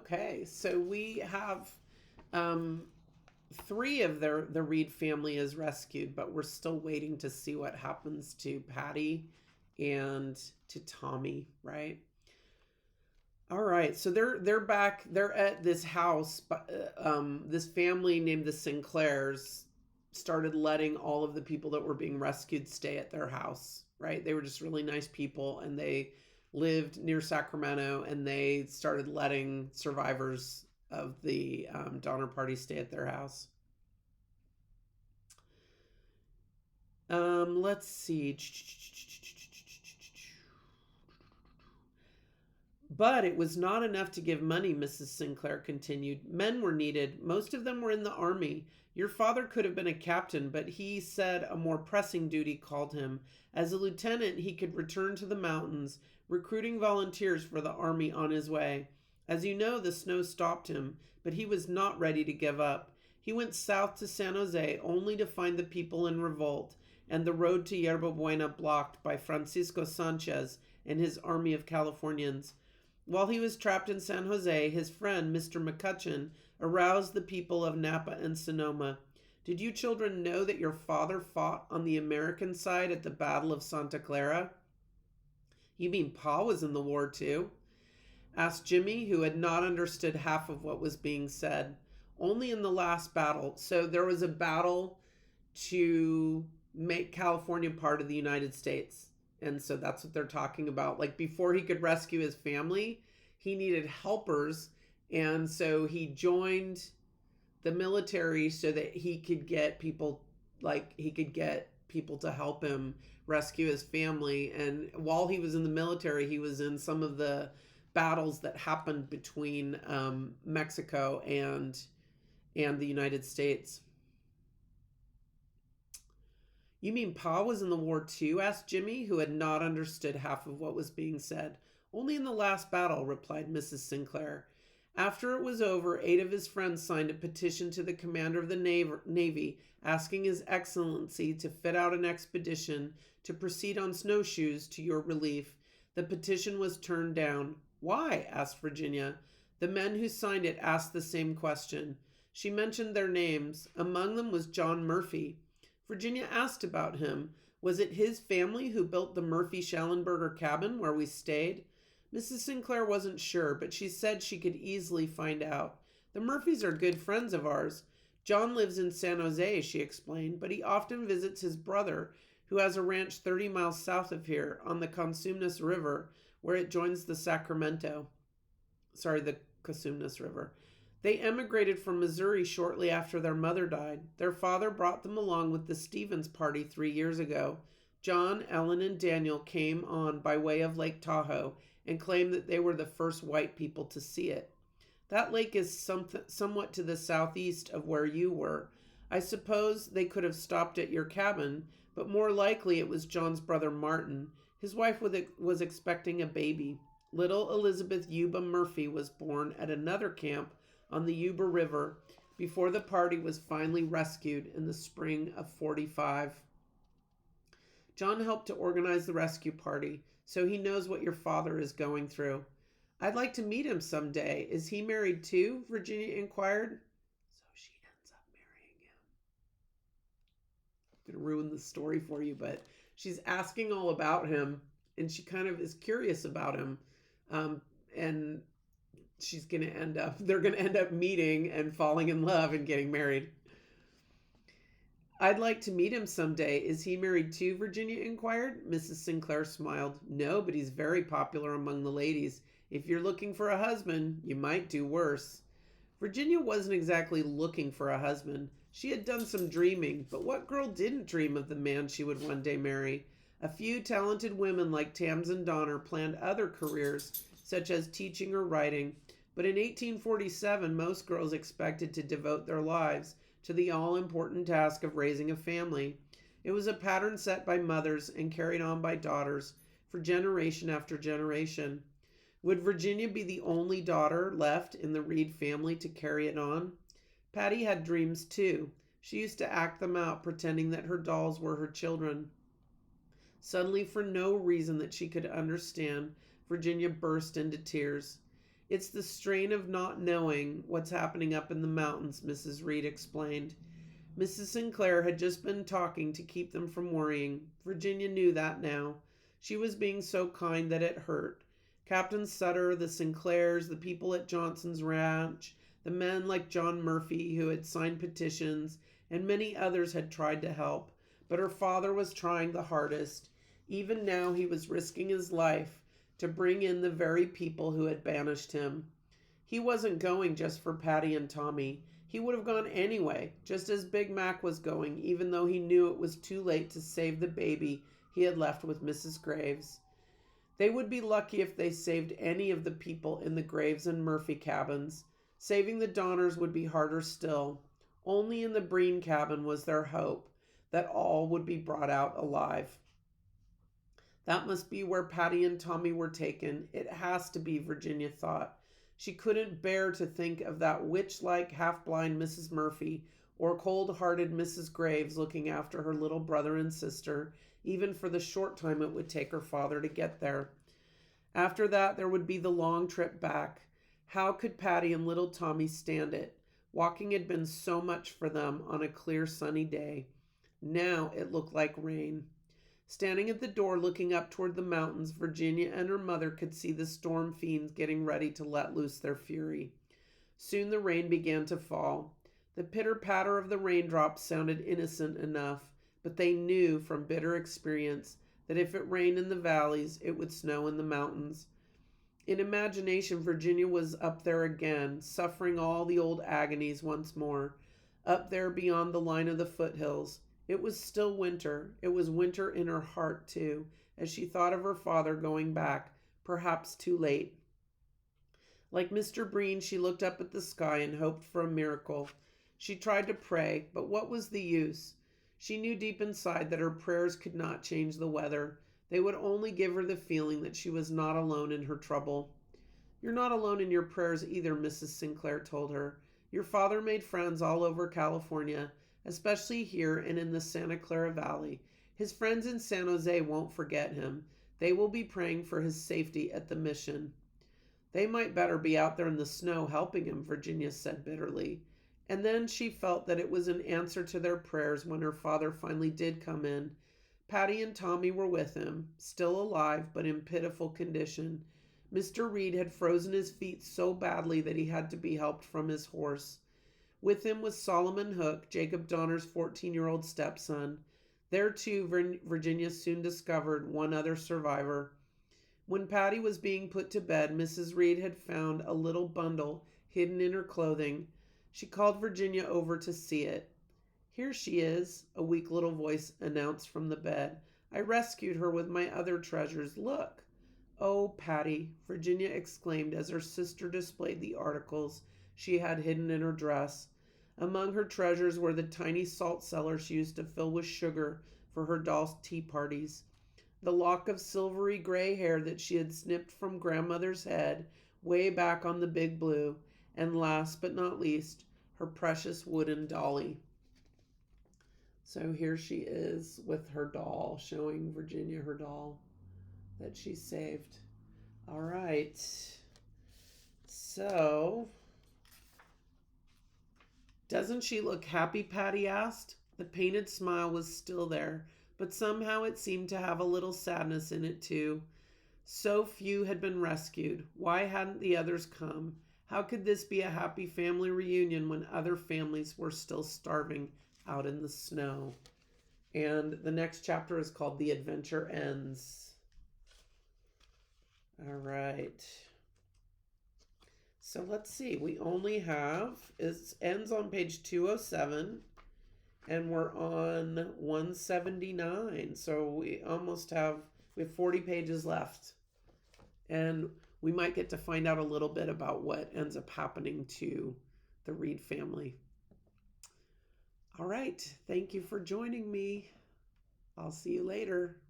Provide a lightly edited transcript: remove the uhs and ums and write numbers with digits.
Okay, so we have um, three of the Reed family is rescued, but we're still waiting to see what happens to Patty and to Tommy, right? All right, so they're back. They're at this house, but this family named the Sinclairs started letting all of the people that were being rescued stay at their house. Right? They were just really nice people, and they lived near Sacramento, and they started letting survivors of the Donner Party stay at their house. Let's see. But it was not enough to give money, Mrs. Sinclair continued. Men were needed. Most of them were in the army. Your father could have been a captain, but he said a more pressing duty called him. As a lieutenant, he could return to the mountains, recruiting volunteers for the army on his way. As you know, the snow stopped him, but he was not ready to give up. He went south to San Jose only to find the people in revolt and the road to Yerba Buena blocked by Francisco Sanchez and his army of Californians. While he was trapped in San Jose, his friend, Mr. McCutcheon, aroused the people of Napa and Sonoma. Did you children know that your father fought on the American side at the Battle of Santa Clara? You mean Pa was in the war too? Asked Jimmy, who had not understood half of what was being said. Only in the last battle. So there was a battle to make California part of the United States. And so that's what they're talking about. Like before he could rescue his family, he needed helpers. And so he joined the military so that he could get people, like he could get people to help him rescue his family. And while he was in the military, he was in some of the battles that happened between Mexico and the United States. You mean Pa was in the war too? Asked Jimmy, who had not understood half of what was being said. Only in the last battle, replied Mrs. Sinclair. After it was over, 8 of his friends signed a petition to the commander of the Navy asking His Excellency to fit out an expedition to proceed on snowshoes to your relief. The petition was turned down. Why? Asked Virginia. The men who signed it asked the same question. She mentioned their names. Among them was John Murphy. Virginia asked about him. Was it his family who built the Murphy-Schallenberger cabin where we stayed? Mrs. Sinclair wasn't sure, but she said she could easily find out. The Murphys are good friends of ours. John lives in San Jose, she explained, but he often visits his brother, who has a ranch 30 miles south of here on the Cosumnes River, where it joins the Cosumnes River. They emigrated from Missouri shortly after their mother died. Their father brought them along with the Stevens party 3 years ago. John, Ellen, and Daniel came on by way of Lake Tahoe and claimed that they were the first white people to see it. That lake is somewhat to the southeast of where you were. I suppose they could have stopped at your cabin, but more likely it was John's brother Martin. His wife was expecting a baby. Little Elizabeth Yuba Murphy was born at another camp on the Yuba River before the party was finally rescued in the spring of 45. John helped to organize the rescue party, so he knows what your father is going through. I'd like to meet him someday. Is he married too? Virginia inquired. So she ends up marrying him. I'm going to ruin the story for you, but she's asking all about him, and she kind of is curious about him. And they're going to end up meeting and falling in love and getting married. I'd like to meet him someday. Is he married too? Virginia inquired. Mrs. Sinclair smiled. No, but he's very popular among the ladies. If you're looking for a husband, you might do worse. Virginia wasn't exactly looking for a husband. She had done some dreaming, but what girl didn't dream of the man she would one day marry? A few talented women like Tamsin Donner planned other careers, such as teaching or writing, but in 1847 most girls expected to devote their lives to the all-important task of raising a family. It was a pattern set by mothers and carried on by daughters for generation after generation. Would Virginia be the only daughter left in the Reed family to carry it on? Patty had dreams too. She used to act them out, pretending that her dolls were her children. Suddenly, for no reason that she could understand, Virginia burst into tears. It's the strain of not knowing what's happening up in the mountains, Mrs. Reed explained. Mrs. Sinclair had just been talking to keep them from worrying. Virginia knew that now. She was being so kind that it hurt. Captain Sutter, the Sinclairs, the people at Johnson's Ranch, the men like John Murphy who had signed petitions, and many others had tried to help. But her father was trying the hardest. Even now he was risking his life to bring in the very people who had banished him. He wasn't going just for Patty and Tommy. He would have gone anyway, just as Big Mac was going, even though he knew it was too late to save the baby he had left with Mrs. Graves. They would be lucky if they saved any of the people in the Graves and Murphy cabins. Saving the Donners would be harder still. Only in the Breen cabin was there hope that all would be brought out alive. That must be where Patty and Tommy were taken. It has to be, Virginia thought. She couldn't bear to think of that witch-like, half-blind Mrs. Murphy or cold-hearted Mrs. Graves looking after her little brother and sister, even for the short time it would take her father to get there. After that, there would be the long trip back. How could Patty and little Tommy stand it? Walking had been so much for them on a clear, sunny day. Now it looked like rain. Standing at the door looking up toward the mountains, Virginia and her mother could see the storm fiends getting ready to let loose their fury. Soon the rain began to fall. The pitter-patter of the raindrops sounded innocent enough, but they knew from bitter experience that if it rained in the valleys, it would snow in the mountains. In imagination, Virginia was up there again, suffering all the old agonies once more, up there beyond the line of the foothills. It was still winter. It was winter in her heart, too, as she thought of her father going back, perhaps too late. Like Mr. Breen, she looked up at the sky and hoped for a miracle. She tried to pray, but what was the use? She knew deep inside that her prayers could not change the weather. They would only give her the feeling that she was not alone in her trouble. "You're not alone in your prayers either," Mrs. Sinclair told her. "Your father made friends all over California, especially here and in the Santa Clara Valley. His friends in San Jose won't forget him. They will be praying for his safety at the mission." "They might better be out there in the snow helping him," Virginia said bitterly. And then she felt that it was an answer to their prayers when her father finally did come in. Patty and Tommy were with him, still alive but in pitiful condition. Mr. Reed had frozen his feet so badly that he had to be helped from his horse. With him was Solomon Hook, Jacob Donner's 14-year-old stepson. There, too, Virginia soon discovered one other survivor. When Patty was being put to bed, Mrs. Reed had found a little bundle hidden in her clothing. She called Virginia over to see it. "Here she is," a weak little voice announced from the bed. "I rescued her with my other treasures. Look." "Oh, Patty," Virginia exclaimed as her sister displayed the articles she had hidden in her dress. Among her treasures were the tiny salt cellar she used to fill with sugar for her doll's tea parties, the lock of silvery gray hair that she had snipped from grandmother's head way back on the Big Blue, and last but not least, her precious wooden dolly. So here she is with her doll, showing Virginia her doll that she saved. All right. So, "Doesn't she look happy?" Patty asked. The painted smile was still there, but somehow it seemed to have a little sadness in it too. So few had been rescued. Why hadn't the others come? How could this be a happy family reunion when other families were still starving out in the snow? And the next chapter is called "The Adventure Ends." All right. So let's see. We only have, it ends on page 207, and we're on 179. So we have 40 pages left. And we might get to find out a little bit about what ends up happening to the Reed family. All right. Thank you for joining me. I'll see you later.